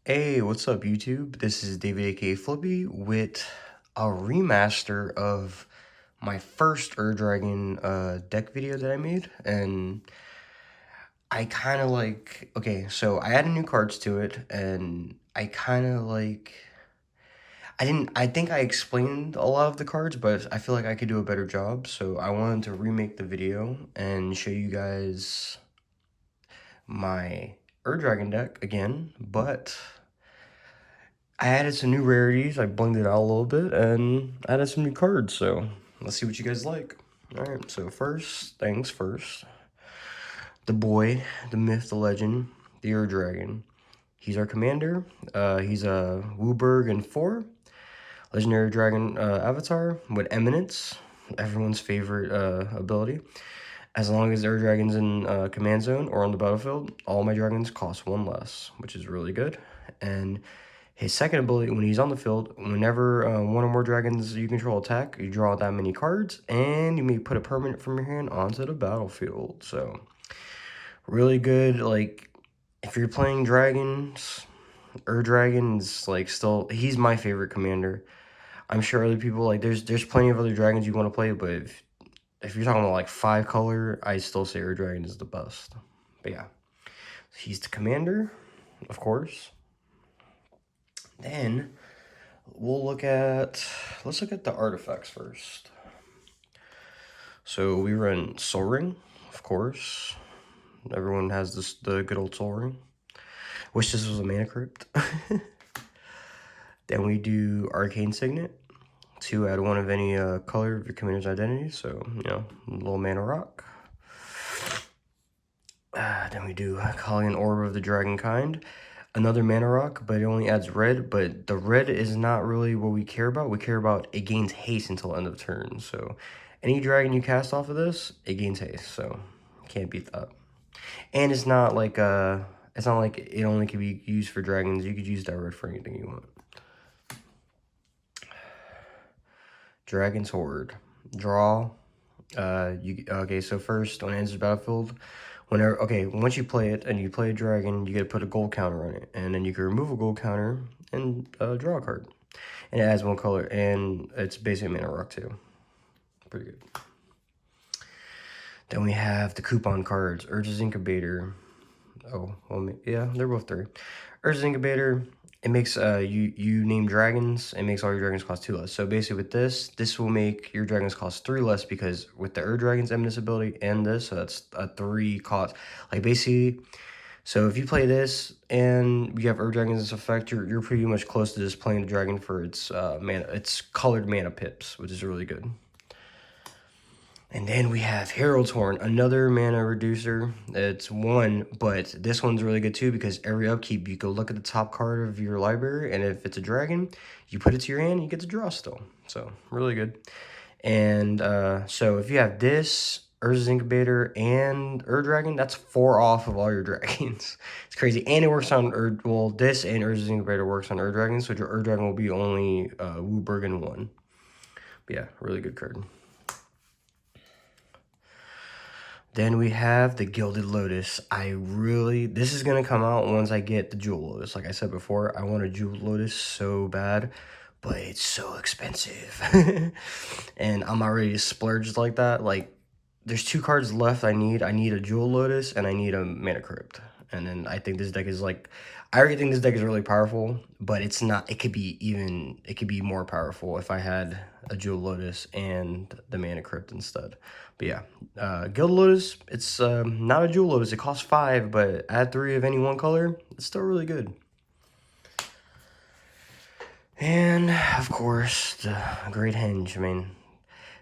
Hey, what's up, YouTube? This is David aka Flippy with a remaster of my first Dragon deck video that I made, and I kind of so I added new cards to it, and I think I explained a lot of the cards, but I feel like I could do a better job, so I wanted to remake the video and show you guys my Dragon deck again, but I added some new rarities, I blended it out a little bit, and added some new cards, so let's see what you guys like. Alright, so first things first. The boy, the myth, the legend, the Dragon. He's our commander. He's a Wooburg and 4. Legendary Dragon avatar with Eminence, everyone's favorite ability. As long as their dragon's in command zone or on the battlefield, all my dragons cost 1 less, which is really good. And his second ability, when he's on the field, whenever one or more dragons you control attack, you draw that many cards, and you may put a permanent from your hand onto the battlefield. So, really good, like, if you're playing dragons, Dragon's, like, still, he's my favorite commander. I'm sure other people, like, there's plenty of other dragons you want to play, but if you're talking about, like, 5 color, I still say Dragon is the best. But yeah, he's the commander, of course. Then let's look at the artifacts first. So we run Soul Ring, of course. Everyone has the good old Soul Ring. Wish this was a mana crypt. Then we do Arcane Signet. 2 add 1 of any color of your commander's identity. So, you know, a little mana rock. Then we do Calling Orb of the Dragon Kind. Another mana rock, but it only adds red, but the red is not really what we care about. We care about it gains haste until end of turn. So any dragon you cast off of this, it gains haste. So can't beat that. And it's not like it only can be used for dragons. You could use that red for anything you want. Dragon's Horde. Draw. Okay, so first when it enters the battlefield, once you play it and you play a dragon, you get to put a gold counter on it, and then you can remove a gold counter and draw a card, and it adds 1 color, and it's basically mana rock too. Pretty good. Then we have the coupon cards. Urge's Incubator. Oh, well, yeah, they're both 3. Urge's Incubator. It makes you name dragons. It makes all your dragons cost 2 less. So basically, with this will make your dragons cost 3 less, because with the Dragon's Eminence ability and this, so that's a 3 cost. Like basically, so if you play this and you have Dragon's effect, you're pretty much close to just playing the dragon for its its colored mana pips, which is really good. And then we have Herald's Horn, another mana reducer. It's 1, but this one's really good too, because every upkeep you go look at the top card of your library, and if it's a dragon, you put it to your hand and you get to draw still. So really good. And so if you have this, Urza's Incubator, and Dragon, that's 4 off of all your dragons. It's crazy. And it works on this and Urza's Incubator works on Dragon, so your Dragon will be only Wooburg and 1. But yeah, really good card. Then we have the Gilded Lotus. This is going to come out once I get the Jewel Lotus. Like I said before, I want a Jewel Lotus so bad, but it's so expensive. And I'm not ready to splurge like that. Like, there's 2 cards left I need. I need a Jewel Lotus, and I need a Mana Crypt. And then I think this deck is like, I already think this deck is really powerful, but it's not, it could be more powerful if I had a Jewel Lotus and the Mana Crypt instead. But yeah, Gilded Lotus, it's not a Jewel Lotus, it costs 5, but add 3 of any 1 color, it's still really good. And, of course, the Great Henge. I mean,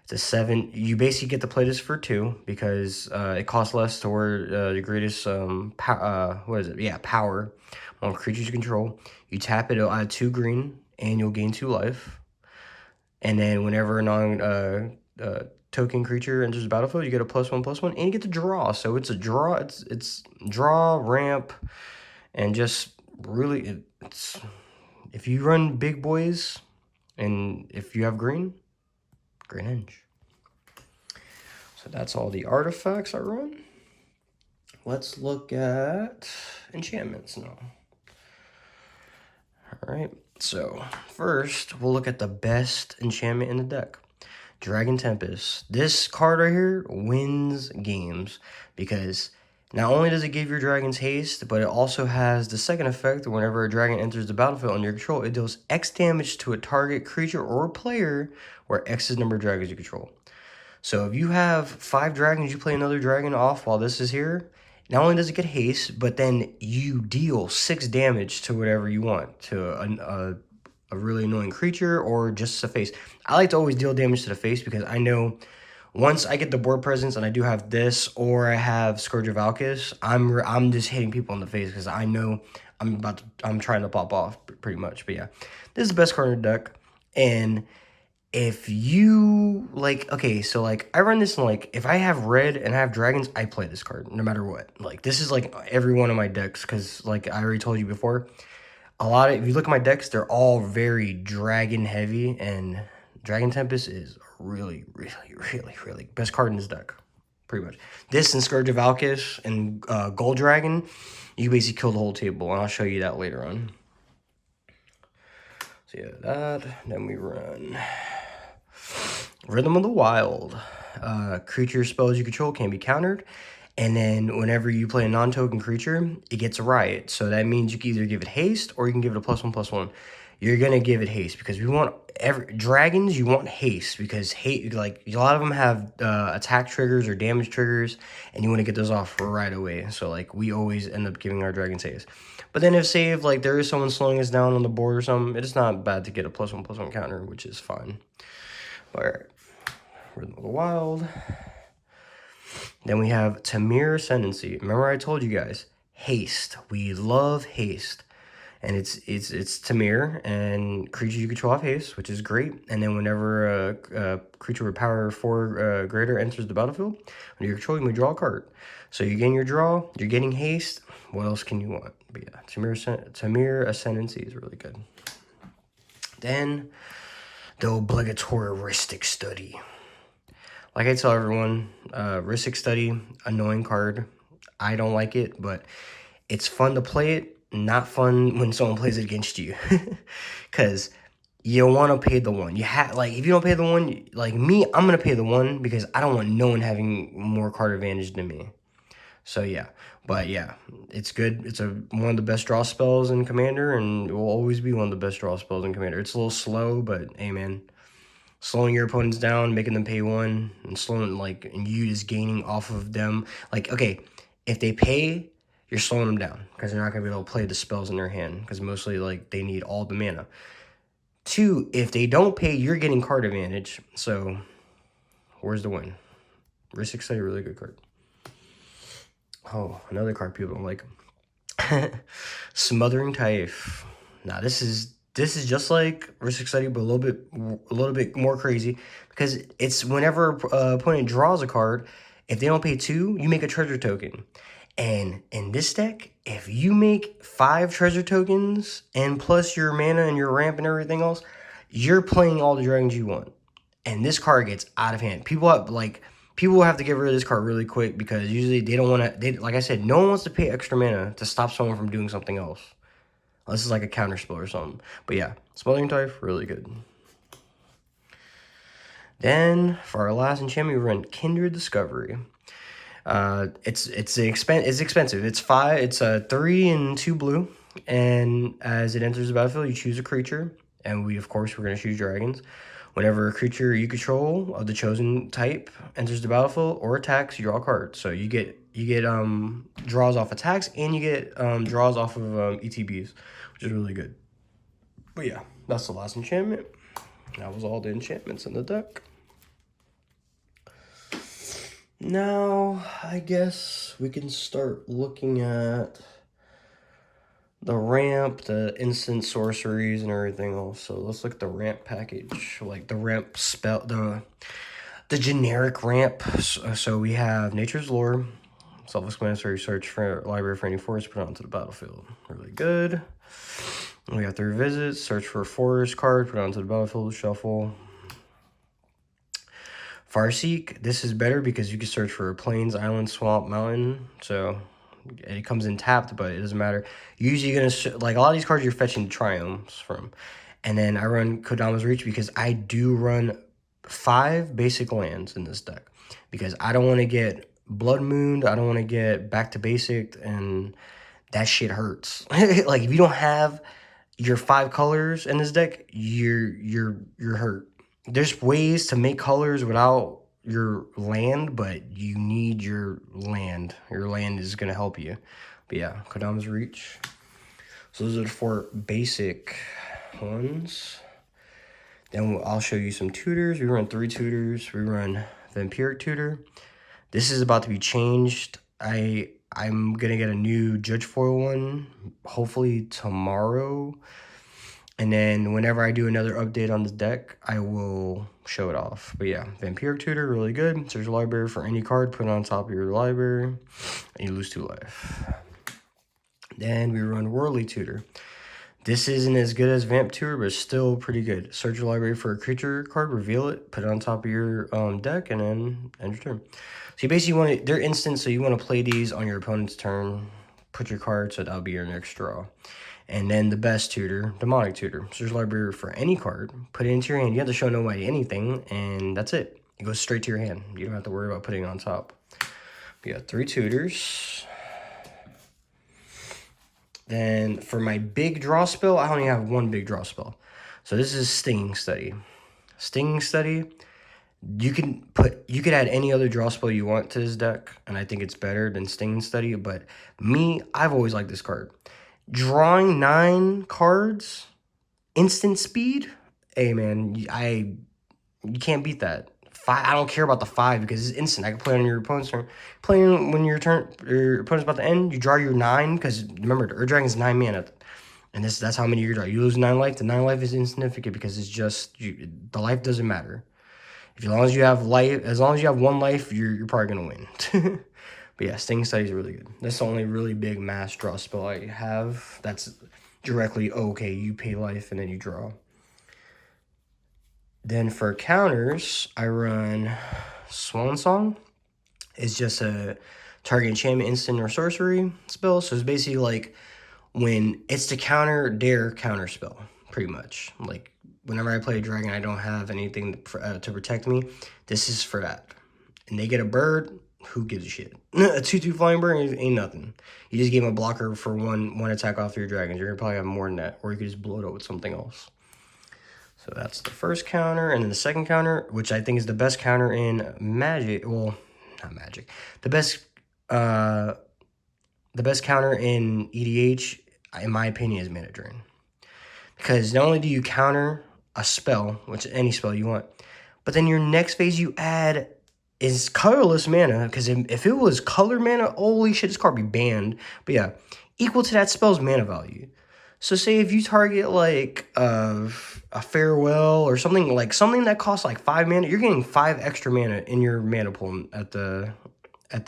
it's a 7. You basically get to play this for 2, because it costs less to wear the greatest, what is it? Yeah, power on creatures you control. You tap it, it'll add 2 green, and you'll gain 2 life. And then whenever a non-token creature enters the battlefield, you get a +1/+1, and you get to draw. So it's a draw, it's draw, ramp, and just really, it's, if you run big boys, and if you have green, Great Henge. So that's all the artifacts I run. Let's look at enchantments now. Alright, so first we'll look at the best enchantment in the deck. Dragon Tempest. This card right here wins games because not only does it give your dragons haste, but it also has the second effect. Whenever a dragon enters the battlefield under your control, it deals X damage to a target creature or player where X is the number of dragons you control. So if you have 5 dragons, you play another dragon off while this is here, not only does it get haste, but then you deal 6 damage to whatever you want, to a really annoying creature or just a face. I like to always deal damage to the face because I know once I get the board presence and I do have this or I have Scourge of Valkis, I'm just hitting people in the face because I know I'm trying to pop off pretty much. But yeah, this is the best card in the deck. And if you like, okay, so like I run this in like, if I have red and I have dragons, I play this card no matter what. Like this is like every one of my decks because like I already told you before, if you look at my decks, they're all very dragon heavy, and Dragon Tempest is really, really, really, really best card in this deck, pretty much. This and Scourge of Valkis and Gold Dragon, you basically kill the whole table, and I'll show you that later on. So yeah, that, then we run Rhythm of the Wild. Creature spells you control can be countered. And then whenever you play a non-token creature, it gets a riot. So that means you can either give it haste or you can give it a +1/+1. You're going to give it haste because we want dragons, you want haste because like a lot of them have attack triggers or damage triggers and you want to get those off right away. So like we always end up giving our dragons haste. But then if like there is someone slowing us down on the board or something, it's not bad to get a +1/+1 counter, which is fine. All right. Rhythm of the Wild. Then we have Tamir Ascendancy. Remember I told you guys, haste. We love haste. And it's Tamir, and creatures you control have haste, which is great. And then whenever a creature with power 4 greater enters the battlefield, under your control, you may draw a card. So you're getting your draw, you're getting haste. What else can you want? But yeah, Tamir Ascendancy is really good. Then the obligatory Rhystic Study. Like I tell everyone, Rhystic Study, annoying card. I don't like it, but it's fun to play it. Not fun when someone plays it against you. Because you want to pay the 1. Like, if you don't pay the 1, like me, I'm going to pay the 1 because I don't want no one having more card advantage than me. So yeah, but yeah, it's good. It's one of the best draw spells in Commander, and it will always be one of the best draw spells in Commander. It's a little slow, but hey man, slowing your opponents down, making them pay 1, and slowing, like, and you just gaining off of them. Like, okay, if they pay, you're slowing them down because they're not going to be able to play the spells in their hand because mostly, like, they need all the mana. 2, if they don't pay, you're getting card advantage. So, where's the win? Rhystic Study, really good card. Oh, another card people don't like. Smothering Tithe. Now, this is just like Rhystic Study, but a little bit more crazy because it's whenever opponent draws a card, if they don't pay 2, you make a treasure token. And in this deck, if you make 5 treasure tokens and plus your mana and your ramp and everything else, you're playing all the dragons you want. And this card gets out of hand. People have to get rid of this card really quick because usually they don't want to. Like I said, no one wants to pay extra mana to stop someone from doing something else. This is like a counter spell or something. But yeah, Smothering Tithe, really good. Then for our last enchantment, we run Kindred Discovery. It's expensive. It's 5. It's 3 and 2 blue. And as it enters the battlefield, you choose a creature, and we're gonna choose dragons. Whenever a creature you control of the chosen type enters the battlefield or attacks, you draw a card. So you get draws off attacks, and you get draws off of ETBs, which is really good. But yeah, that's the last enchantment. That was all the enchantments in the deck. Now, I guess we can start looking at the ramp, the instant sorceries, and everything else. So let's look at the ramp package, like the ramp spell, the generic ramp. So we have Nature's Lore, self-explanatory, search for library for any forest, put it onto the battlefield. Really good. We have 3 visits, search for a forest card, put it onto the battlefield, shuffle. Farseek, this is better because you can search for a plains, island, swamp, mountain. So It comes in tapped, but it doesn't matter. You're usually gonna like a lot of these cards you're fetching Triomes from, and then I run Kodama's Reach because I do run 5 basic lands in this deck because I don't want to get Blood Moon. I don't want to get back to basic, and that shit hurts. Like if you don't have your 5 colors in this deck, you're hurt. There's ways to make colors without your land, but you need your land. Your land is gonna help you. But yeah, Kodama's Reach. So those are the 4 basic ones. Then I'll show you some tutors. We run 3 tutors. We run Vampiric Tutor. This is about to be changed. I'm gonna get a new Judge Foil one, hopefully tomorrow. And then whenever I do another update on this deck, I will show it off. But yeah, Vampiric Tutor, really good. Search your library for any card, put it on top of your library, and you lose 2 life. Then we run Worldly Tutor. This isn't as good as Vamp Tutor, but still pretty good. Search your library for a creature card, reveal it, put it on top of your deck, and then end your turn. So you basically want to, they're instant, so you want to play these on your opponent's turn, put your card, so that'll be your next draw. And then the best tutor, Demonic Tutor. Search your library for any card, put it into your hand. You have to show nobody anything, and that's it. It goes straight to your hand. You don't have to worry about putting it on top. We got 3 tutors. Then for my big draw spell, I only have 1 big draw spell. So this is Stinging Study. Stinging Study, you could add any other draw spell you want to this deck, and I think it's better than Stinging Study, but me, I've always liked this card. Drawing 9 cards, instant speed. Hey man, you can't beat that. 5, I don't care about the 5 because it's instant. I can play on your opponent's turn. Playing when your opponent's about to end, you draw your 9 because remember the Ur Dragon is 9 mana, and that's how many you draw. You lose 9 life. The 9 life is insignificant because it's just the life doesn't matter. As long as you have life, as long as you have 1 life, you're probably gonna win. But yeah, Stinging Study is really good. That's the only really big mass draw spell I have. That's directly, okay, you pay life and then you draw. Then for counters, I run Swan Song. It's just a target enchantment, instant, or sorcery spell. So it's basically like when it's to counter their counter spell, pretty much. Like whenever I play a dragon, I don't have anything to protect me. This is for that. And they get a bird. Who gives a shit? A 2/2 flying bird ain't nothing. You just gave him a blocker for one attack off your dragons. You're gonna probably have more than that, or you could just blow it up with something else. So that's the first counter, and then the second counter, which I think is the best counter in Magic. Well, not Magic. The best counter in EDH, in my opinion, is Mana Drain. Because not only do you counter a spell, which is any spell you want, but then your next phase you add is colorless mana, because if it was color mana, holy shit, this card would be banned. But yeah, equal to that spell's mana value. So say if you target like a Farewell or something that costs like 5 mana, you're getting 5 extra mana in your mana pool at the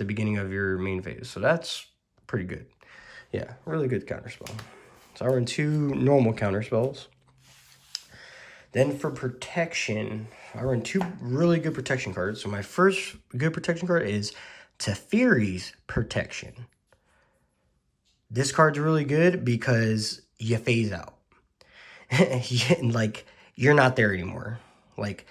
beginning of your main phase. So that's pretty good. Yeah, really good counter spell. So I run 2 normal counter spells. Then for protection, I run 2 really good protection cards. So my first good protection card is Teferi's Protection. This card's really good because you phase out. Like, you're not there anymore. Like,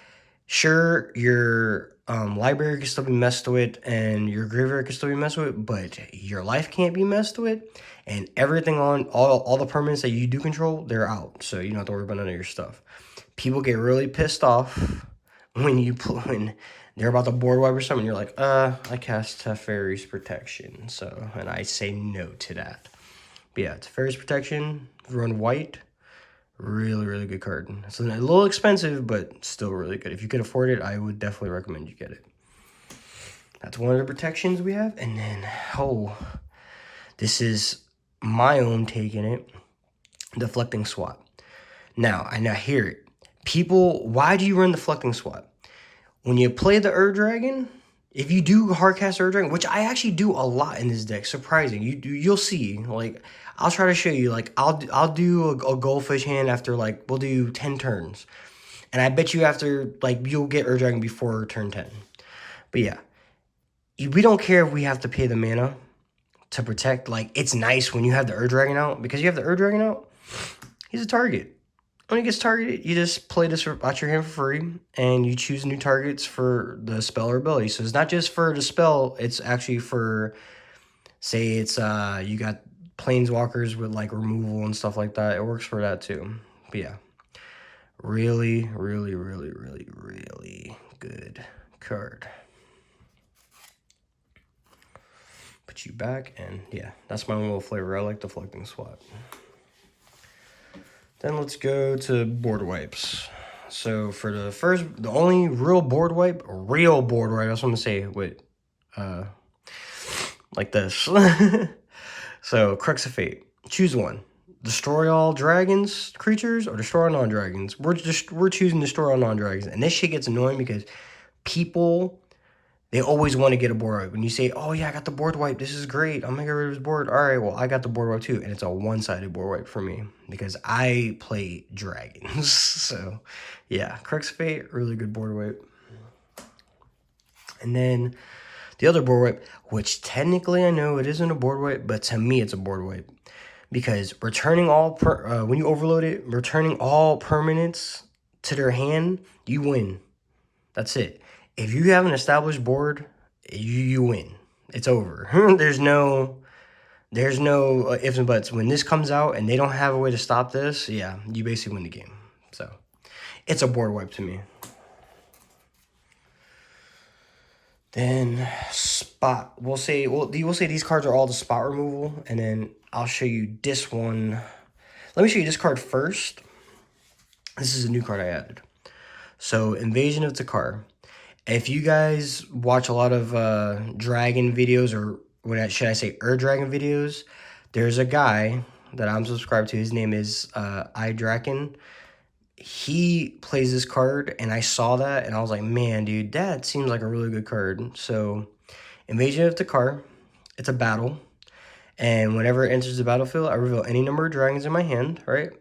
sure, your library can still be messed with and your graveyard can still be messed with, but your life can't be messed with. And everything on all the permanents that you do control, they're out. So you don't have to worry about none of your stuff. People get really pissed off when they're about to board wipe or something. You're like, I cast Teferi's Protection. So, and I say no to that. But yeah, Teferi's Protection, run white. Really, really good card. It's a little expensive, but still really good. If you could afford it, I would definitely recommend you get it. That's one of the protections we have. And then, this is my own take in it. Deflecting Swat. Now, I hear it. People, why do you run Deflecting Swat? When you play the Ur Dragon, if you do hardcast Ur Dragon, which I actually do a lot in this deck, surprising. You'll see. Like, I'll try to show you. Like, I'll do a Goldfish hand after, like, we'll do 10 turns. And I bet you after, like, you'll get Ur Dragon before turn 10. But yeah, we don't care if we have to pay the mana to protect. Like, it's nice when you have the Ur-Dragon out, because you have the Ur-Dragon out, he's a target. When he gets targeted, you just play this out your hand for free, and you choose new targets for the spell or ability. So it's not just for the spell, it's actually for, say it's you got planeswalkers with like removal and stuff like that. It works for that too. But yeah, really, really, really, really, really good card. Put you back, and yeah, that's my own little flavor. I like deflecting swat. Then let's go to board wipes. So for the only real board wipe, that's what I'm gonna say with, like this. So Crux of Fate, choose one. Destroy all dragons, creatures, or destroy all non-dragons. We're choosing destroy all non-dragons, and this shit gets annoying because people, they always want to get a board wipe. When you say, oh yeah, I got the board wipe, this is great, I'm gonna get rid of his board. All right, well, I got the board wipe too, and it's a one-sided board wipe for me because I play dragons. So yeah, Crux of Fate, really good board wipe. And then the other board wipe, which technically I know it isn't a board wipe, but to me it's a board wipe. Because returning all, when you overload it, returning all permanents to their hand, you win. That's it. If you have an established board, you win. It's over. There's no ifs and buts. When this comes out and they don't have a way to stop this, yeah, you basically win the game. So it's a board wipe to me. Then spot, we'll say these cards are all the spot removal, and then I'll show you this one. Let me show you this card first. This is a new card I added. So Invasion of Takar. If you guys watch a lot of dragon videos, or what should I say, Ur-Dragon videos, there's a guy that I'm subscribed to. His name is iDraken. He plays this card, and I saw that, and I was like, man, dude, that seems like a really good card. So Invasion of Takar, it's a battle, and whenever it enters the battlefield, I reveal any number of dragons in my hand, right?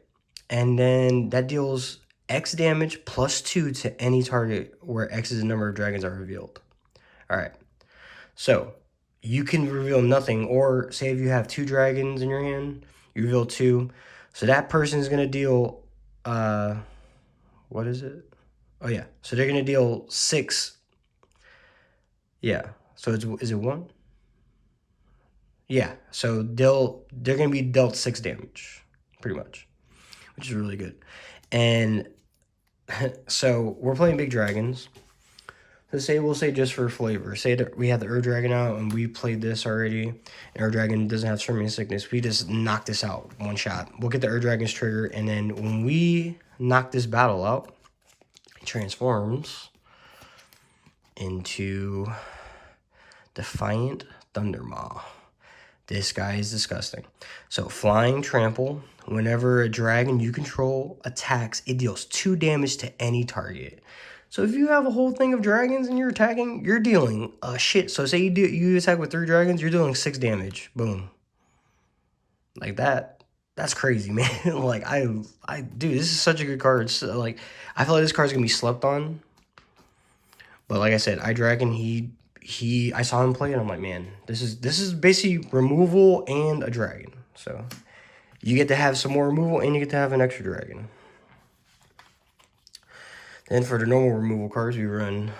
And then that deals X damage +2 to any target where X is the number of dragons are revealed. All right, so you can reveal nothing, or say if you have 2 dragons in your hand, you reveal 2. So that person is going to deal, what is it? Oh yeah, so they're going to deal 6. Yeah, so is it 1? Yeah, so they're going to be dealt 6 damage, pretty much, which is really good. And so we're playing big dragons. So we'll say just for flavor, say that we have the Ur-Dragon out and we played this already, and Ur-Dragon doesn't have Swimming Sickness. We just knock this out one shot. We'll get the Ur-Dragon's trigger, and then when we knock this battle out, it transforms into Defiant Thundermaw. This guy is disgusting. So flying trample. Whenever a dragon you control attacks, it deals 2 damage to any target. So if you have a whole thing of dragons and you're attacking, you're dealing shit. So say you attack with 3 dragons, you're dealing 6 damage. Boom. Like that. That's crazy, man. Like dude, this is such a good card. So, like, I feel like this card's gonna be slept on. But like I said, iDragon, I saw him play, and I'm like, man, this is basically removal and a dragon. So you get to have some more removal, and you get to have an extra dragon. Then for the normal removal cards, we run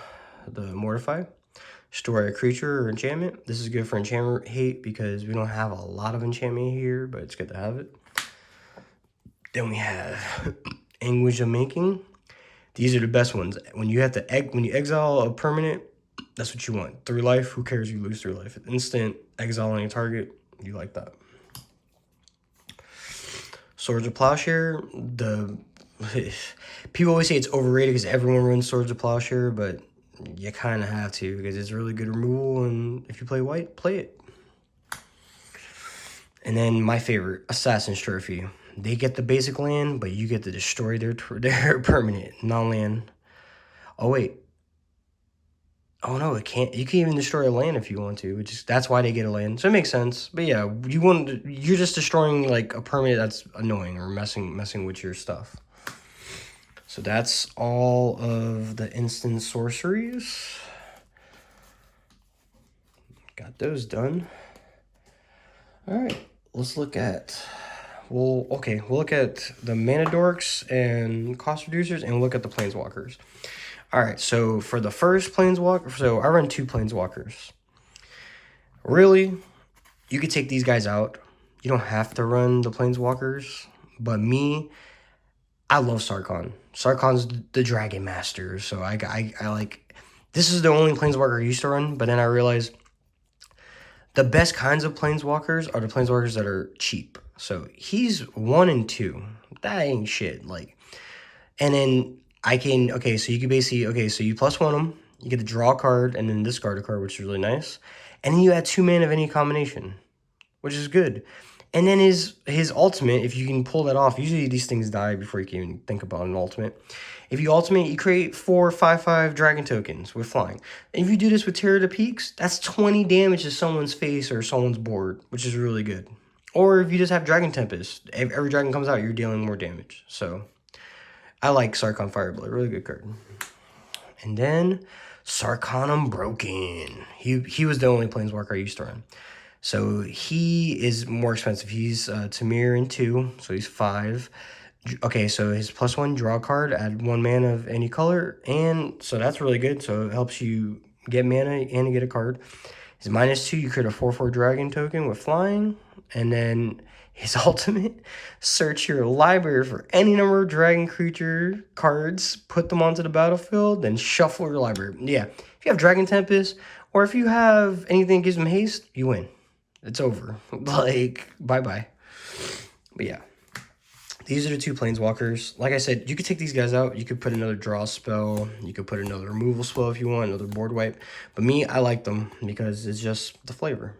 the Mortify, Destroy a creature or enchantment. This is good for enchantment hate because we don't have a lot of enchantment here, but it's good to have it. Then we have Anguish of Making. These are the best ones. When you exile a permanent, that's what you want. 3 life, who cares? You lose 3 life. Instant exile on your target, you like that. Swords of Plowshare. People always say it's overrated because everyone runs Swords of Plowshare, but you kind of have to because it's really good removal, and if you play white, play it. And then my favorite, Assassin's Trophy. They get the basic land, but you get to destroy their permanent non-land. Oh wait. Oh no, it can't. You can even destroy a land if you want to. That's why they get a land. So it makes sense. But yeah, you're just destroying like a permanent that's annoying or messing with your stuff. So that's all of the instant sorceries. Got those done. Alright, let's look at... We'll look at the mana dorks and cost reducers, and we'll look at the planeswalkers. Alright, so for the first planeswalker, so I run 2 planeswalkers. Really, you could take these guys out. You don't have to run the planeswalkers, but me, I love Sarkhan. Sarkhan's the Dragon Master, so I like... This is the only planeswalker I used to run, but then I realized the best kinds of planeswalkers are the planeswalkers that are cheap. So he's 1 and 2. That ain't shit. Like, and then I can, okay, so you can basically, okay, so you +1 them, you get to draw a card and then discard a card, which is really nice. And then you add 2 mana of any combination, which is good. And then his ultimate, if you can pull that off, usually these things die before you can even think about an ultimate. If you ultimate, you create 4 5/5 dragon tokens with flying. And if you do this with Terror of the Peaks, that's 20 damage to someone's face or someone's board, which is really good. Or if you just have Dragon Tempest, every dragon comes out, you're dealing more damage. So I like Sarkhan Fireblood, really good card. And then Sarkhan Unbroken. He was the only planeswalker I used to run. So he is more expensive. He's Tamir in 2, so he's 5. Okay, so his +1 draw card, add 1 mana of any color, and so that's really good. So it helps you get mana and get a card. His -2, you create a 4/4 dragon token with flying, and then his ultimate, search your library for any number of dragon creature cards, put them onto the battlefield, then shuffle your library. Yeah, if you have Dragon Tempest, or if you have anything that gives him haste, you win. It's over. Like, bye-bye. But yeah. These are the 2 planeswalkers. Like I said, you could take these guys out. You could put another draw spell. You could put another removal spell if you want, another board wipe. But me, I like them because it's just the flavor.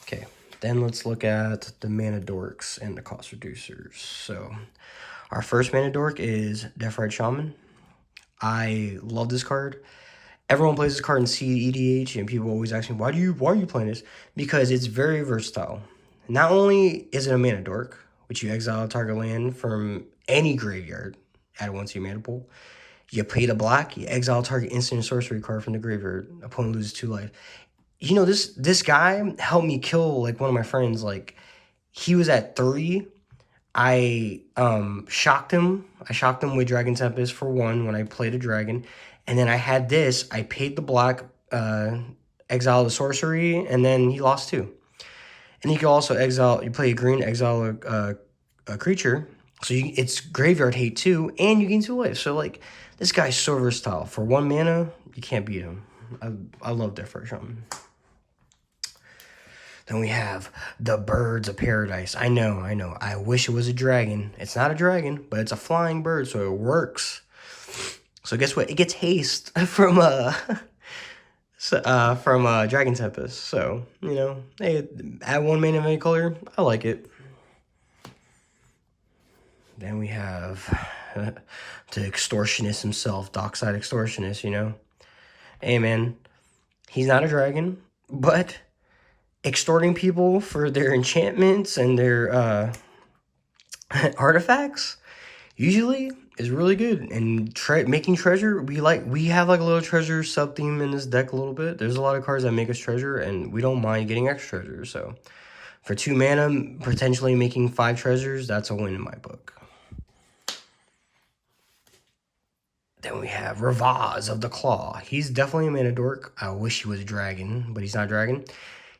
Okay, then let's look at the mana dorks and the cost reducers. So our first mana dork is Deathrite Shaman. I love this card. Everyone plays this card in EDH, and people always ask me, why are you playing this? Because it's very versatile. Not only is it a mana dork, which you exile a target land from any graveyard, add 1 to your mana pool. You pay the black, you exile a target instant and sorcery card from the graveyard. Opponent loses 2 life. You know, this guy helped me kill, like, one of my friends. Like, he was at 3. I shocked him. I shocked him with Dragon Tempest for 1 when I played a dragon. And then I had this. I paid the black, exile the sorcery, and then he lost 2. And you can also exile, you play a green, exile a creature. So it's graveyard hate too, and you gain 2 life. So, like, this guy's so versatile. For 1 mana, you can't beat him. I love Deathrite Shaman. Then we have the Birds of Paradise. I know. I wish it was a dragon. It's not a dragon, but it's a flying bird, so it works. So guess what? It gets haste from Dragon Tempest. So, you know, hey, add 1 mana of any color. I like it. Then we have the extortionist himself, Dockside Extortionist, you know. Hey, man, he's not a dragon, but extorting people for their enchantments and their artifacts usually is really good. And making treasure, we have like a little treasure sub theme in this deck a little bit. There's a lot of cards that make us treasure, and we don't mind getting extra treasures. So for 2 mana, potentially making 5 treasures, that's a win in my book. Then we have Ravaz of the Claw. He's definitely a mana dork. I wish he was a dragon, but he's not a dragon.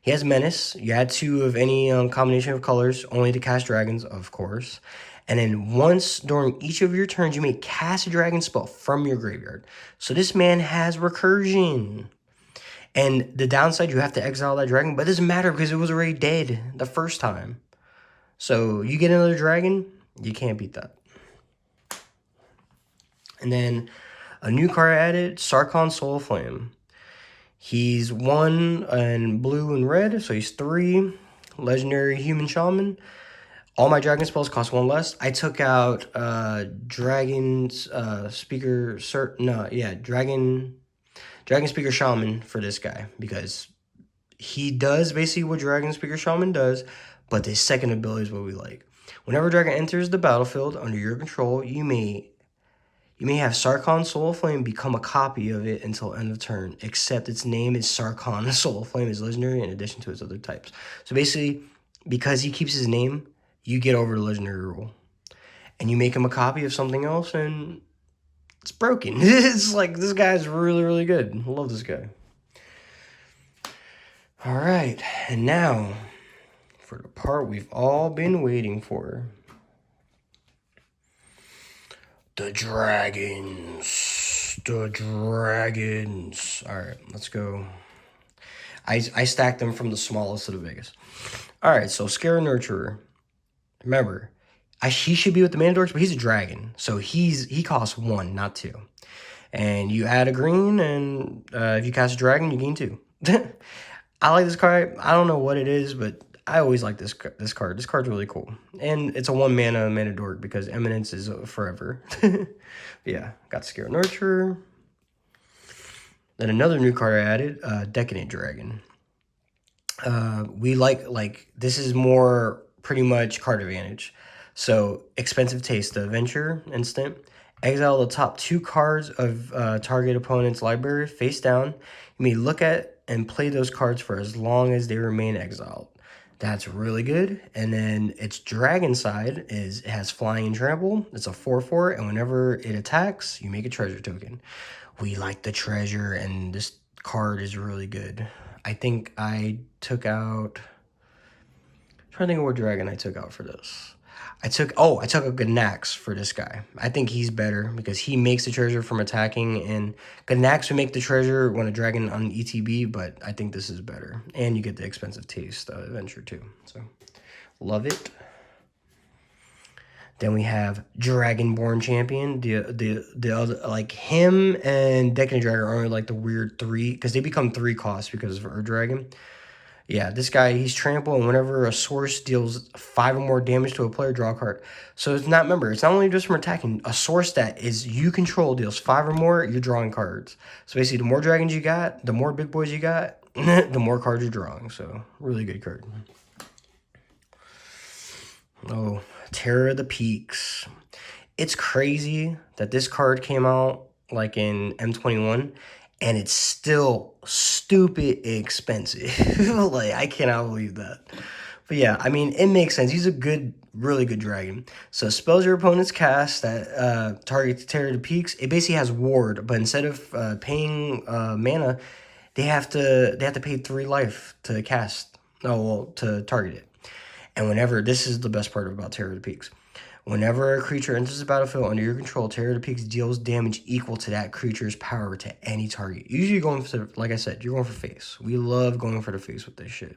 He has Menace. You add 2 of any combination of colors, only to cast dragons, of course. And then once during each of your turns, you may cast a dragon spell from your graveyard. So this man has recursion. And the downside, you have to exile that dragon, but it doesn't matter because it was already dead the first time. So you get another dragon, you can't beat that. And then a new card added, Sarkhan Soul Flame. He's 1 in blue and red, so he's 3. Legendary Human Shaman. All my dragon spells cost 1 less. I took out Dragon Speaker Dragon Speaker Shaman for this guy because he does basically what Dragon Speaker Shaman does, but his second ability is what we like. Whenever a dragon enters the battlefield under your control, you may You may have Sarkhan Soul Flame become a copy of it until end of turn, except its name is Sarkhan Soul Flame is legendary in addition to its other types. So basically, because he keeps his name, you get over the legendary rule. And you make him a copy of something else, and it's broken. It's like, this guy's really, really good. I love this guy. All right, and now for the part we've all been waiting for. The dragons. The dragons. All right, let's go. I stacked them from the smallest to the biggest. All right, so Scare Nurturer. Remember, he should be with the mana dorks, but he's a dragon. So he costs 1, not 2. And you add a green, and if you cast a dragon, you gain 2. I like this card. I don't know what it is, but I always like this card. This card's really cool. And it's a 1 mana dork because Eminence is forever. Yeah, got Scare Nurturer. Then another new card I added, Decadent Dragon. We like this is more pretty much card advantage. So Expensive Taste, the Adventure instant. Exile the top 2 cards of target opponent's library face down. You may look at and play those cards for as long as they remain exiled. That's really good. And then its dragon side is it has flying and trample. It's a 4/4, and whenever it attacks, you make a treasure token. We like the treasure, and this card is really good. I think I took out. I'm trying to think of what dragon I took out for this. I took a Ganax for this guy. I think he's better because he makes the treasure from attacking, and Ganax would make the treasure when a dragon on ETB, but I think this is better. And you get the Expensive Taste adventure too. So love it. Then we have Dragonborn Champion. The other, like him and Decadent Dragon are only like the weird 3 because they become 3 costs because of Ur Dragon. Yeah, this guy, he's trample, and whenever a source deals 5 or more damage to a player, draw a card. So it's not, remember, it's not only just from attacking. A source that is you control deals 5 or more, you're drawing cards. So basically, the more dragons you got, the more big boys you got, the more cards you're drawing. So, really good card. Oh, Terror of the Peaks. It's crazy that this card came out like in M21. And it's still stupid expensive. Like, I cannot believe that. But yeah, I mean, it makes sense. He's a good, really good dragon. So spells your opponent's cast that target Terror of the Peaks. It basically has ward, but instead of paying mana, they have to pay 3 life to cast. Oh, well, to target it. And whenever, this is the best part about Terror of the Peaks. Whenever a creature enters the battlefield under your control, Terror of the Peaks deals damage equal to that creature's power to any target. Usually going for, like I said, you're going for face. We love going for the face with this shit.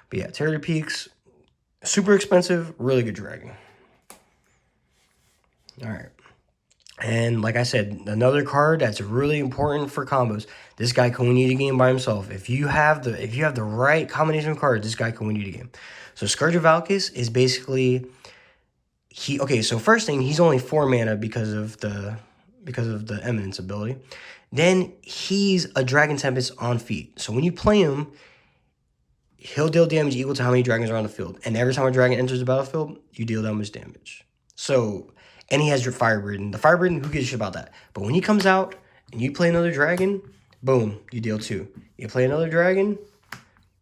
But yeah, Terror of the Peaks, super expensive, really good dragon. All right. And like I said, another card that's really important for combos. This guy can win you the game by himself. If you have the right combination of cards, this guy can win you the game. So Scourge of Valkis is basically... so first thing, he's only 4 mana because of the Eminence ability. Then he's a Dragon Tempest on feet. So when you play him, he'll deal damage equal to how many dragons are on the field. And every time a dragon enters the battlefield, you deal that much damage. So, and he has your Fire Breathing. The Fire Breathing, who gives a shit about that? But when he comes out and you play another dragon, boom, you deal 2. You play another dragon,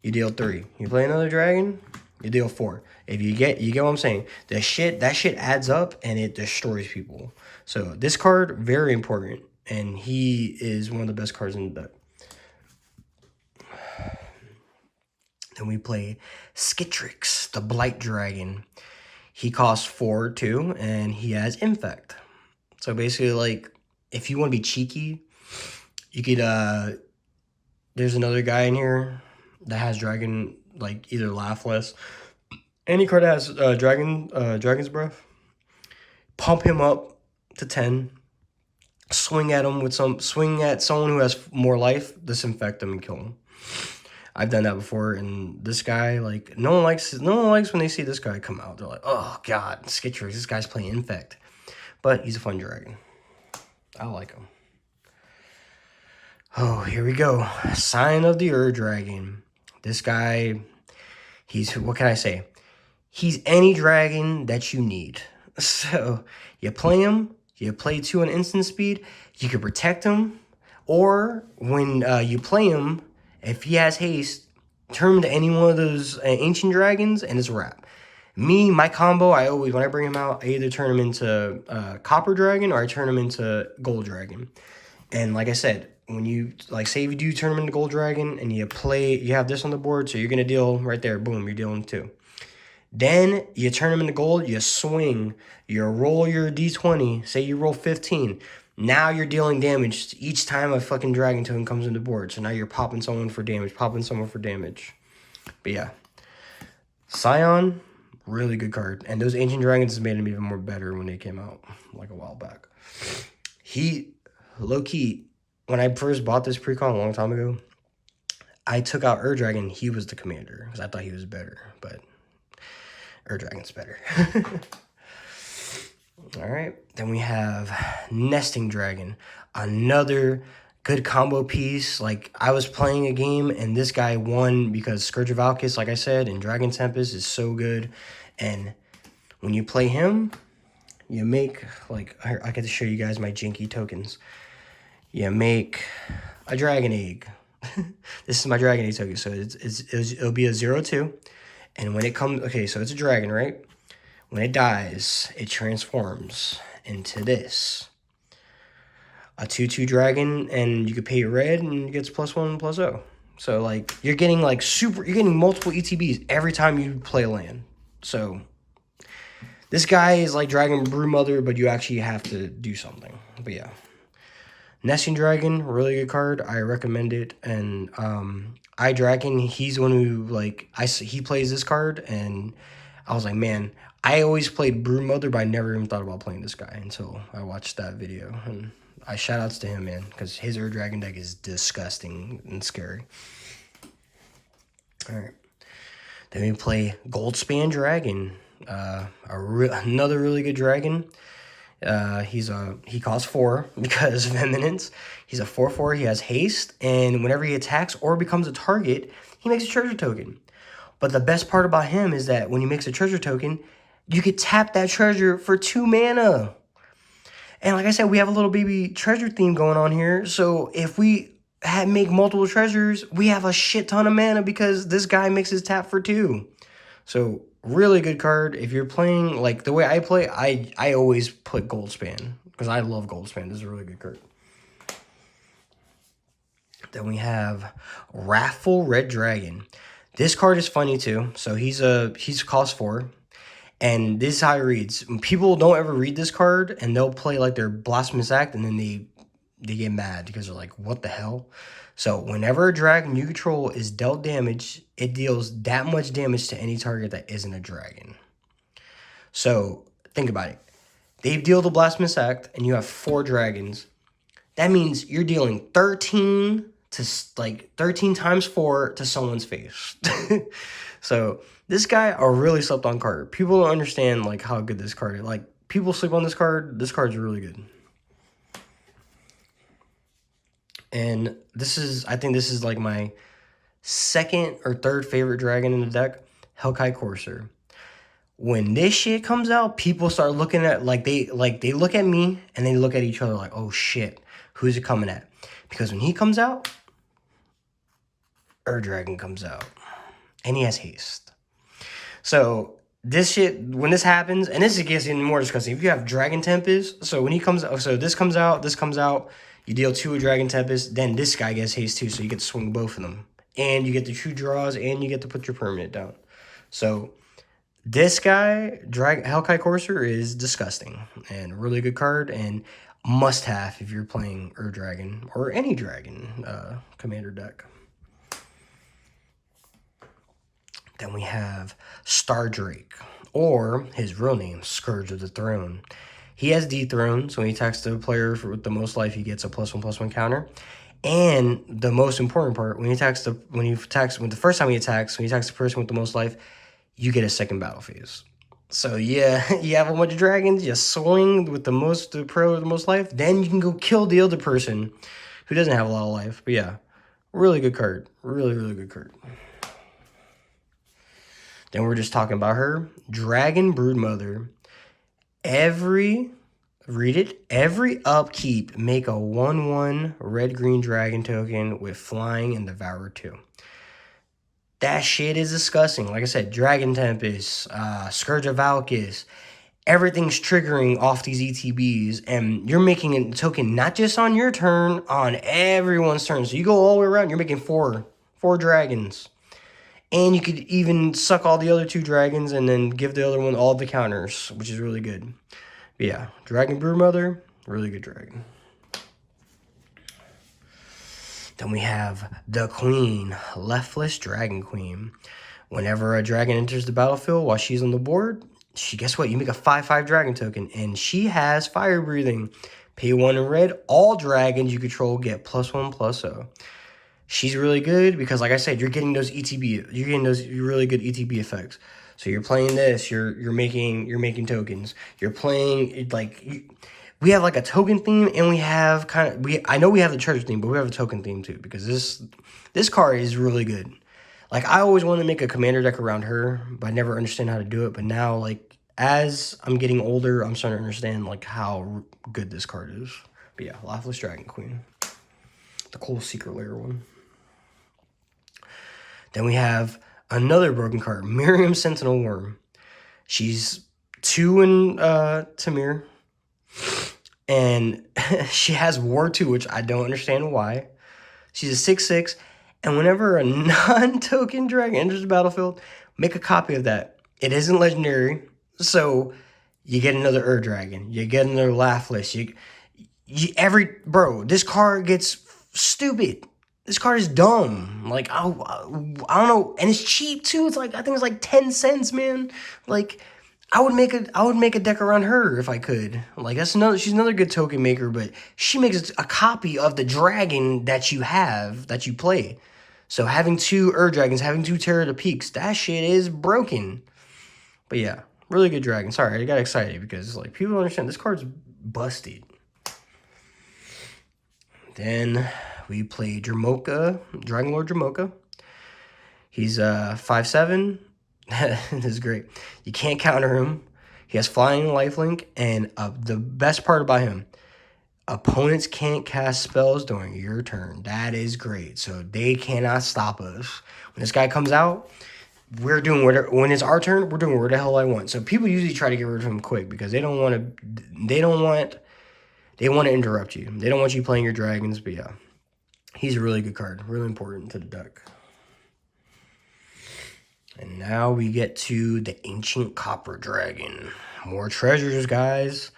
you deal 3. You play another dragon, you deal 4. If you get what I'm saying. That shit adds up and it destroys people. So this card, very important. And he is one of the best cards in the deck. Then we play Skitrix, the Blight Dragon. He costs 4 too, and he has Infect. So basically, like, if you want to be cheeky, you could, there's another guy in here that has dragon, like, either Laughless. Any card that has Dragon's Breath, pump him up to 10, swing at someone who has more life, disinfect them and kill him. I've done that before, and this guy, like, no one likes when they see this guy come out. They're like, oh god, Skitrix, this guy's playing Infect. But he's a fun dragon. I like him. Oh, here we go. Sign of the Ur Dragon. This guy, what can I say? He's any dragon that you need. So, you play him, You play 2 on instant speed, you can protect him, or when you play him, if he has haste, turn him to any one of those ancient dragons, and it's a wrap. Me, my combo, I always, when I bring him out, I either turn him into Copper Dragon or I turn him into Gold Dragon. And like I said, when you, like, say if you do turn him into Gold Dragon and you have this on the board, so you're going to deal right there, boom, you're dealing 2. Then you turn him into gold, you swing, you roll your d20, say you roll 15. Now you're dealing damage each time a fucking dragon token comes into board. So now you're popping someone for damage, popping someone for damage. But yeah, Scion, really good card. And those Ancient Dragons made him even more better when they came out, like a while back. He, low-key, when I first bought this pre-con a long time ago, I took out Dragon. He was the commander, because I thought he was better, but Dragon's better. All right, then we have Nesting Dragon, another good combo piece. Like, I was playing a game and this guy won because Scourge of Alkis, like I said, and Dragon Tempest is so good. And when you play him, you make, like, I get to show you guys my janky tokens. You make a Dragon Egg. This is my Dragon Egg token, so it'll be a 0/2. And when it comes, okay, so it's a dragon, right? When it dies, it transforms into this. A 2/2 dragon, and you could pay red, and it gets +1/+0. So, like, you're getting, like, you're getting multiple ETBs every time you play a land. So, this guy is like Dragon Brewmother, but you actually have to do something. But yeah. Nesting Dragon, really good card. I recommend it. And, iDragon, he's the one who, like, he plays this card, and I was like, man, I always played Brewmother, but I never even thought about playing this guy until I watched that video. And I shout outs to him, man, because his Dragon deck is disgusting and scary. All right. Then we play Goldspan Dragon, another really good dragon. He costs 4 because of Eminence. He's a 4/4. He has haste, and whenever he attacks or becomes a target, he makes a treasure token. But the best part about him is that when he makes a treasure token, you could tap that treasure for 2 mana. And like I said, we have a little baby treasure theme going on here. So if we make multiple treasures, we have a shit ton of mana because this guy makes his tap for 2. So really good card. If you're playing, like, the way I play, I always put Goldspan because I love Goldspan. This is a really good card. Then we have Wrathful Red Dragon. This card is funny too. So he's cost 4. And this is how it reads. People don't ever read this card, and they'll play like their Blasphemous Act, and then they get mad because they're like, what the hell? So whenever a dragon you control is dealt damage, it deals that much damage to any target that isn't a dragon. So think about it. They deal the Blasphemous Act, and you have 4 dragons. That means you're dealing 13 times 4 to someone's face. So this guy, a really slept on card. People don't understand, like, how good this card is. Like, people sleep on this card. This card's really good. And I think this is like my second or third favorite dragon in the deck, Hellkite Courser. When this shit comes out, people start looking at, they look at me and they look at each other like, oh shit, who's it coming at? Because when he comes out, Dragon comes out. And he has haste. So this shit, when this happens, and this gets even more disgusting. If you have Dragon Tempest, so when he comes out, so this comes out, you deal 2 with Dragon Tempest, then this guy gets haste too, so you get to swing both of them. And you get the 2 draws, and you get to put your permanent down. So this guy, Hellkite Courser, is disgusting. And really good card, and must have if you're playing Dragon, or any dragon commander deck. Then we have Star Drake, or his real name, Scourge of the Throne. He has Dethrone, so when he attacks the player with the most life, he gets a +1/+1 counter. And the most important part, when the first time he attacks the person with the most life, you get a second battle phase. So yeah, you have a bunch of dragons, you swing with the pro with the most life, then you can go kill the other person who doesn't have a lot of life. But yeah, really good card. Really, really good card. Then we're just talking about her. Dragon Broodmother. Every Read it. Every upkeep, make a 1/1 red-green dragon token with flying and Devour 2. That shit is disgusting. Like I said, Dragon Tempest, Scourge of Valkis, everything's triggering off these ETBs, and you're making a token not just on your turn, on everyone's turn. So you go all the way around, you're making four dragons. And you could even suck all the other 2 dragons and then give the other one all the counters, which is really good. But yeah, Dragon Brewmother, really good dragon. Then we have the Queen, Leftless Dragon Queen. Whenever a dragon enters the battlefield while she's on the board, guess what? You make a 5/5 dragon token, and she has fire breathing. Pay 1 in red. All dragons you control get +1/+0. She's really good because, like I said, you're getting those ETB. You're getting those really good ETB effects. So you're playing this. You're making tokens. You're playing like. We have like a token theme, and we have I know we have the treasure theme, but we have a token theme too, because this card is really good. Like, I always wanted to make a commander deck around her, but I never understand how to do it. But now, like, as I'm getting older, I'm starting to understand like how good this card is. But yeah, Lifeless Dragon Queen, the cool secret layer one. Then we have another broken card, Miriam Sentinel Worm. She's 2 in Tamir. And she has War 2, which I don't understand why. She's a 6/6. And whenever a non-token dragon enters the battlefield, make a copy of that. It isn't legendary, so you get another Dragon. You get another Laughless. Bro, this card gets stupid. This card is dumb. Like, I don't know. And it's cheap, too. It's like, I think it's like 10 cents, man. Like, I would make a deck around her if I could. Like, she's another good token maker, but she makes a copy of the dragon that you play. So having 2 Dragons, having 2 Terror to Peaks, that shit is broken. But yeah, really good dragon. Sorry, I got excited because like people don't understand this card's busted. Then we play Dramoka, Dragon Lord Dramoka. He's 5/7. This is great. You can't counter him. He has flying lifelink, and the best part about him, opponents can't cast spells during your turn. That is great. So they cannot stop us. When this guy comes out, we're doing whatever. When it's our turn, we're doing whatever the hell I want. So people usually try to get rid of him quick because they want to interrupt you. They don't want you playing your dragons. But yeah, he's a really good card. Really important to the deck. And now we get to the Ancient Copper Dragon. More treasures, guys.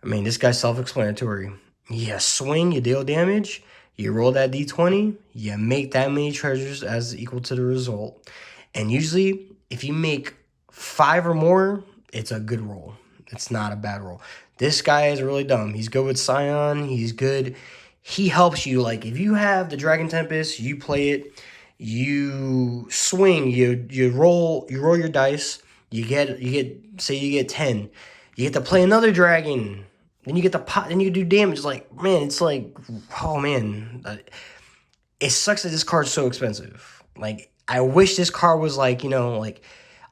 I mean, this guy's self-explanatory. You swing, you deal damage, you roll that d20, you make that many treasures as equal to the result. And usually, if you make 5 or more, it's a good roll. It's not a bad roll. This guy is really dumb. He's good with Scion. He's good. He helps you. Like, if you have the Dragon Tempest, you play it. You swing, you roll your dice, you get 10. You get to play another dragon. Then you get the pot, then you do damage. Like, man, it's like, oh man. It sucks that this card's so expensive. Like, I wish this card was like, like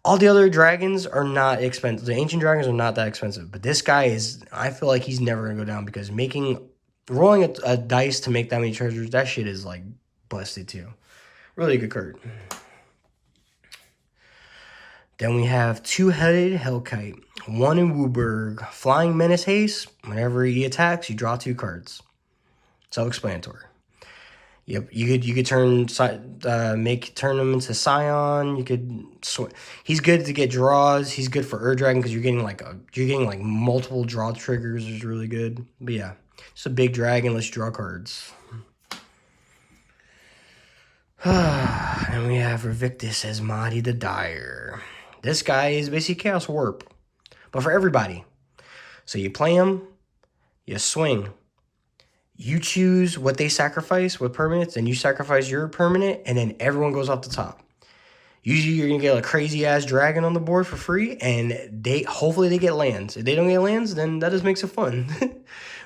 all the other dragons are not expensive. The ancient dragons are not that expensive. But this guy is, I feel like he's never gonna go down because rolling a dice to make that many treasures, that shit is like busted too. Really good card. Then we have 2-headed Hellkite. 1 in Wooburg. Flying Menace Haste. Whenever he attacks, you draw 2 cards. Self-explanatory. Yep, you could turn him into Scion. You could he's good to get draws. He's good for Dragon because you're getting like multiple draw triggers. Is really good. But yeah, it's a big dragon. Let's draw cards. And we have Revictus Asmadi the Dire. This guy is basically Chaos Warp, but for everybody. So you play him, you swing, you choose what they sacrifice with permanents, and you sacrifice your permanent, and then everyone goes off the top. Usually you're going to get a crazy-ass dragon on the board for free, and hopefully they get lands. If they don't get lands, then that just makes it fun.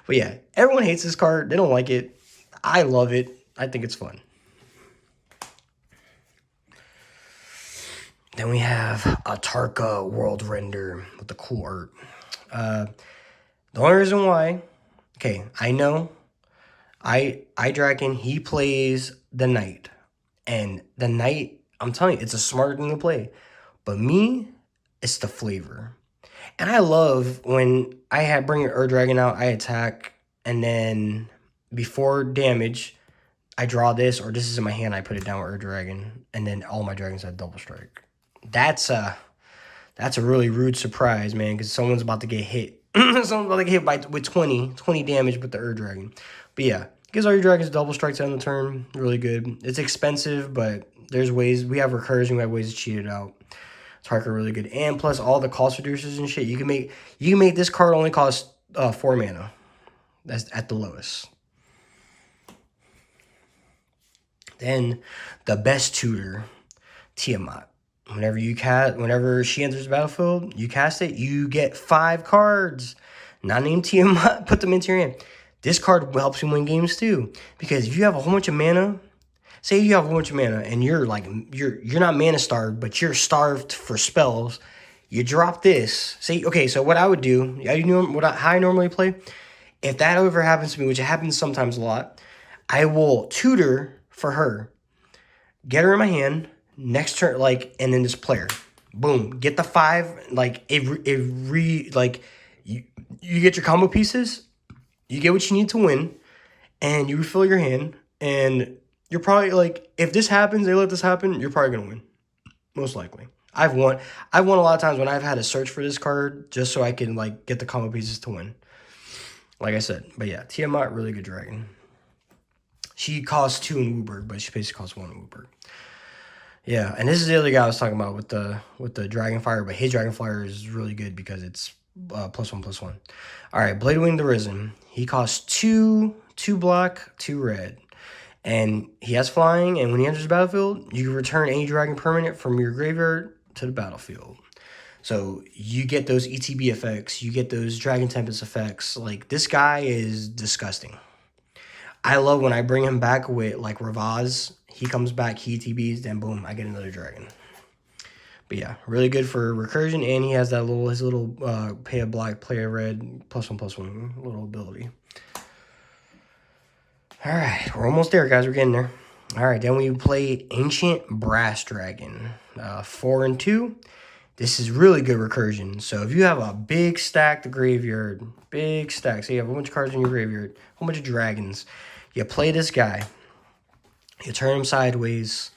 But yeah, everyone hates this card. They don't like it. I love it. I think it's fun. Then we have a Tarka World Render with the cool art. The only reason why, okay, I know I Draken, he plays the knight. And the knight, I'm telling you, it's a smart thing to play. But me, it's the flavor. And I love when bring an Dragon out, I attack, and then before damage, I draw this, or this is in my hand, I put it down with Dragon, and then all my dragons have double strike. That's a really rude surprise, man, because someone's about to get hit. Someone's about to get hit with 20 damage with the Dragon. But yeah, gives all your dragons double strikes on the turn. Really good. It's expensive, but there's ways. We have recursion. We have ways to cheat it out. Tarka really good. And plus all the cost reducers and shit. You can make this card only cost 4 mana. That's at the lowest. Then the best tutor, Tiamat. Whenever she enters the battlefield, you cast it, you get 5 cards. Not named Tiamat, put them into your hand. This card helps you win games too. Because if you have a whole bunch of mana, say you have a whole bunch of mana and you're not mana starved, but you're starved for spells, you drop this. Say, okay, so what I would do, how I normally play, if that ever happens to me, which it happens sometimes a lot, I will tutor for her, get her in my hand, next turn, and then this player, boom, get the 5, you get your combo pieces, you get what you need to win, and you refill your hand, and you're probably, if this happens, they let this happen, you're probably going to win, most likely. I've won a lot of times when I've had to search for this card just so I can, get the combo pieces to win. Like I said, but yeah, Tiamat, really good dragon. She costs 2 in Wooburg, but she basically costs 1 in Wooburg. Yeah, and this is the other guy I was talking about with the Dragonfire, but his Dragonfire is really good because it's +1/+1. All right, Bladewing the Risen. He costs 2 black, 2 red. And he has flying, and when he enters the battlefield, you can return any dragon permanent from your graveyard to the battlefield. So you get those ETB effects, you get those Dragon Tempest effects. This guy is disgusting. I love when I bring him back with, Ravaz. He comes back, he ETBs, then boom, I get another dragon. But yeah, really good for recursion, and he has that his little pay a black, play a red, +1/+1 little ability. All right, we're almost there, guys. We're getting there. All right, then we play Ancient Brass Dragon, 4 and 2. This is really good recursion. So if you have a big stacked graveyard, so you have a bunch of cards in your graveyard, a whole bunch of dragons, you play this guy, you turn him sideways,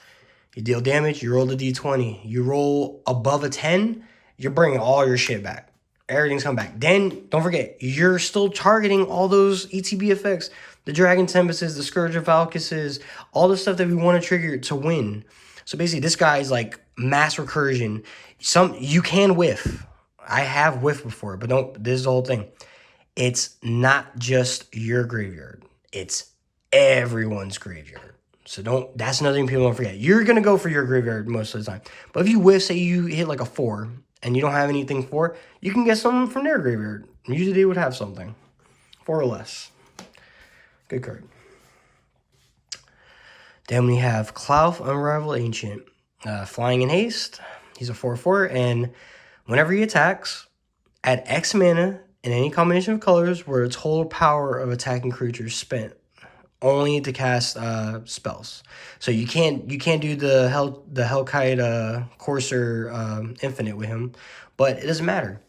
you deal damage, you roll the d20. You roll above a 10, you're bringing all your shit back. Everything's come back. Then, don't forget, you're still targeting all those ETB effects. The Dragon Tempests, the Scourge of Valkuses, all the stuff that we want to trigger to win. So basically, this guy's mass recursion. You can whiff. I have whiffed before, but this is the whole thing. It's not just your graveyard. It's everyone's graveyard. So that's another thing people don't forget. You're going to go for your graveyard most of the time. But if you whiff, say you hit a 4 and you don't have anything for, you can get something from their graveyard. Usually they would have something. 4 or less. Good card. Then we have Clough, Unrivaled Ancient. Flying in haste. He's a 4/4, and whenever he attacks, add X mana in any combination of colors where the total power of attacking creatures spent only to cast spells. So you can't do the Hellkite Courser Infinite with him, but it doesn't matter.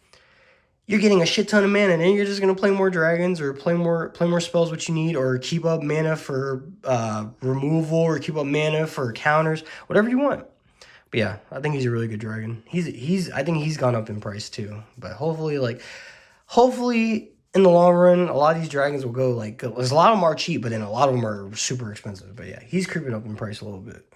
You're getting a shit ton of mana, and then you're just gonna play more dragons or play more spells what you need, or keep up mana for removal, or keep up mana for counters, whatever you want. But yeah, I think he's a really good dragon. I think he's gone up in price too. But hopefully in the long run, a lot of these dragons will go there's a lot of them are cheap, but then a lot of them are super expensive. But yeah, he's creeping up in price a little bit.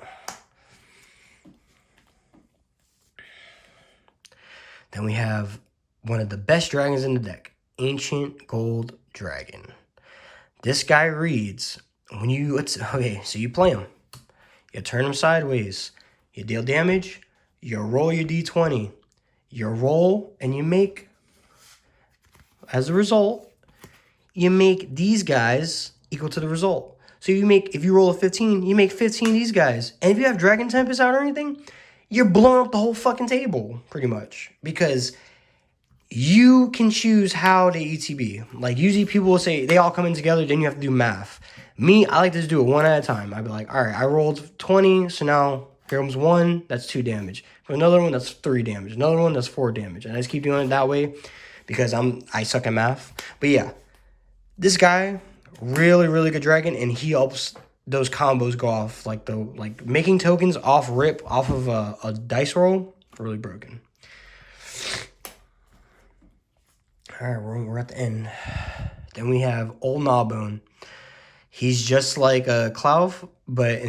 Then we have one of the best dragons in the deck, Ancient Gold Dragon. This guy reads, so you play him. You turn him sideways. You deal damage. You roll your d20. You roll, and you make, as a result, you make these guys equal to the result. So if you roll a 15, you make 15 of these guys. And if you have Dragon Tempest out or anything, you're blowing up the whole fucking table, pretty much. Because you can choose how they ETB. Like, usually people will say they all come in together, then you have to do math. Me, I like to just do it one at a time. I'd be like, all right, I rolled 20, so now here comes 1, that's 2 damage. For another one, that's 3 damage. Another one, that's 4 damage. And I just keep doing it that way because I suck at math. But yeah, this guy, really, really good dragon, and he helps those combos go off. Like making tokens off rip, off of a dice roll, really broken. All right, we're at the end. Then we have Old Gnawbone. He's just like a Clough, but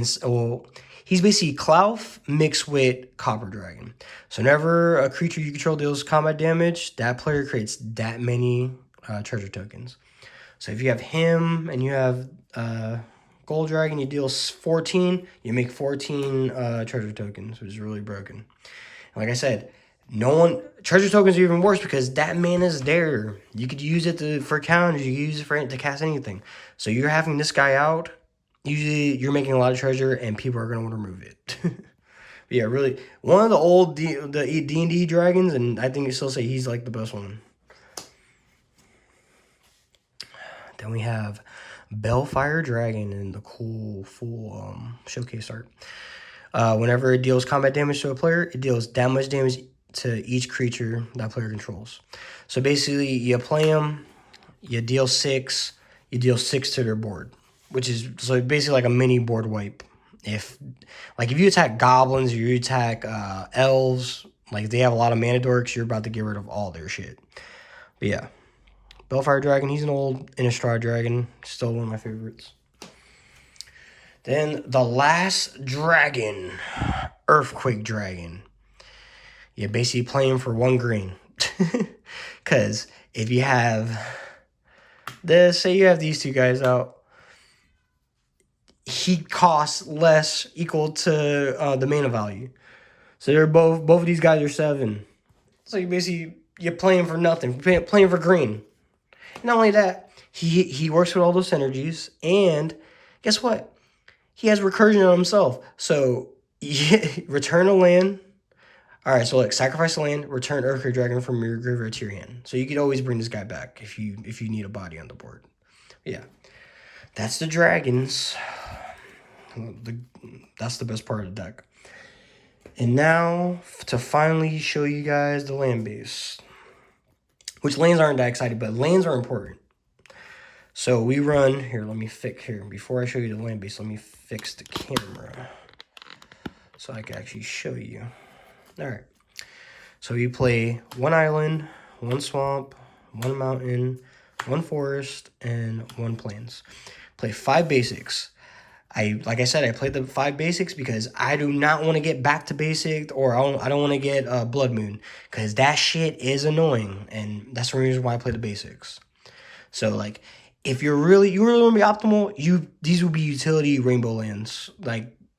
he's basically Clough mixed with Copper Dragon. So whenever a creature you control deals combat damage, that player creates that many treasure tokens. So if you have him and you have Gold Dragon, you deal 14, you make 14 treasure tokens, which is really broken. And like I said, treasure tokens are even worse because that mana is there. You could use it for counters. You could use it to cast anything. So you're having this guy out. Usually you're making a lot of treasure and people are going to want to remove it. But yeah, really, one of the old D&D dragons, and I think you still say he's like the best one. Then we have Bellfire Dragon in the cool full showcase art. Whenever it deals combat damage to a player, it deals that much damage to each creature that player controls. So basically, you play them, you deal 6, you deal 6 to their board, which is so basically like a mini board wipe. If you attack goblins or you attack elves, like if they have a lot of mana dorks, you're about to get rid of all their shit. But yeah, Bellfire Dragon, he's an old Innistrad dragon, still one of my favorites. Then the last dragon, Earthquake Dragon. You're basically playing for 1 green. Because if you have this, say you have these 2 guys out, he costs less equal to the mana value. So they're both of these guys are 7. So you're playing for nothing, playing for green. Not only that, he works with all those synergies, and guess what? He has recursion on himself. So return a land. All right, so sacrifice a land, return Earthquake Dragon from your graveyard to your hand. So you could always bring this guy back if you need a body on the board. Yeah, that's the dragons. That's the best part of the deck. And now to finally show you guys the land base, which lands aren't that exciting, but lands are important. So we run here. Let me fix here before I show you the land base. Let me fix the camera so I can actually show you. All right, so you play 1 island, 1 swamp, 1 mountain, 1 forest, and 1 plains. Play 5 basics. Like I said, I played the 5 basics because I do not want to get back to basic, or I don't want to get Blood Moon, because that shit is annoying, and that's the reason why I play the basics. So like, if you really want to be optimal, these will be utility rainbow lands,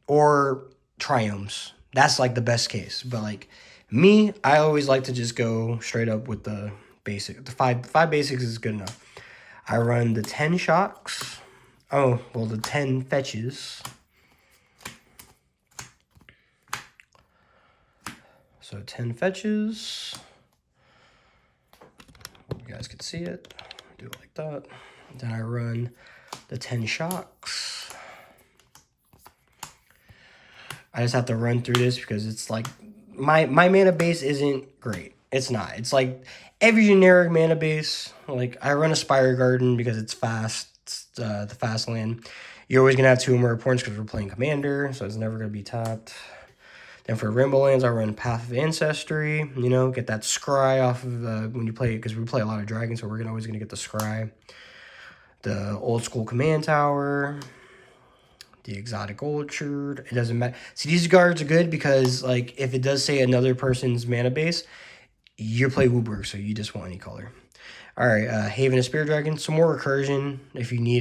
or triomes. That's like the best case. But like me, I always like to just go straight up with the basic. The five basics is good enough. I run the 10 shocks. Oh, well, the 10 fetches. So 10 fetches. You guys can see it. Do it like that. Then I run the 10 shocks. I just have to run through this because it's like my mana base isn't great. It's not. It's like every generic mana base. Like I run a Spire Garden because it's fast. It's the fast land. You're always gonna have 2 or more points because we're playing Commander, so it's never gonna be tapped. Then for Rainbow lands, I run Path of Ancestry. You know, get that scry off of when you play, because we play a lot of dragons, so we're always gonna get the scry. The Old School Command Tower. The Exotic Orchard. It doesn't matter. See, these cards are good because, like, if it does say another person's mana base, you play Wooburg, so you just want any color. All right, Haven of Spirit Dragon. Some more recursion if you need